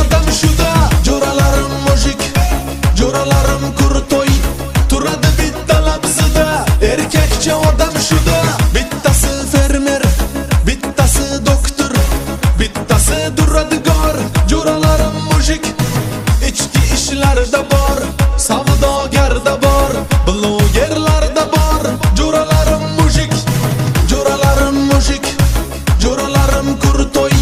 odam shuda. Jo'ralarim mujik, jo'ralarim kurtoy, turadi bitta labzida. Erkakcha odam shuda. Bittasi fermer, bittasi doktor, bittasi duradigar. Jo'ralarim mujik, ichki ishlarda bor, savdogarda bor, blogerlarda bor. Jo'ralarim mujik, jo'ralarim mujik, jo'ralarim kurtoy,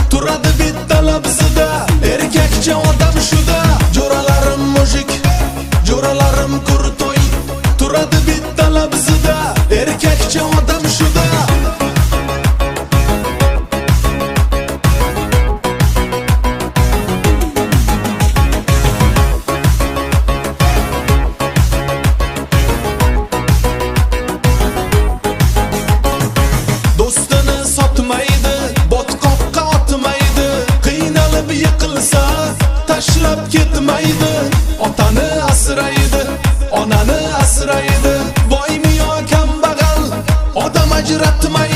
turadi bitta labzida. Erkakcha odam shuda. Jo'ralarim mujik, jo'ralarim kurtoy, turadi bitta labzida. Erkakcha odam shuda. Do'stini sotmaydi, botqoqqa otmaydi, qiynalib yiqilsa tashlab ketmaydi. Otani asraydi, onani asraydi, boymi yo kambag'al odam ajratmaydi.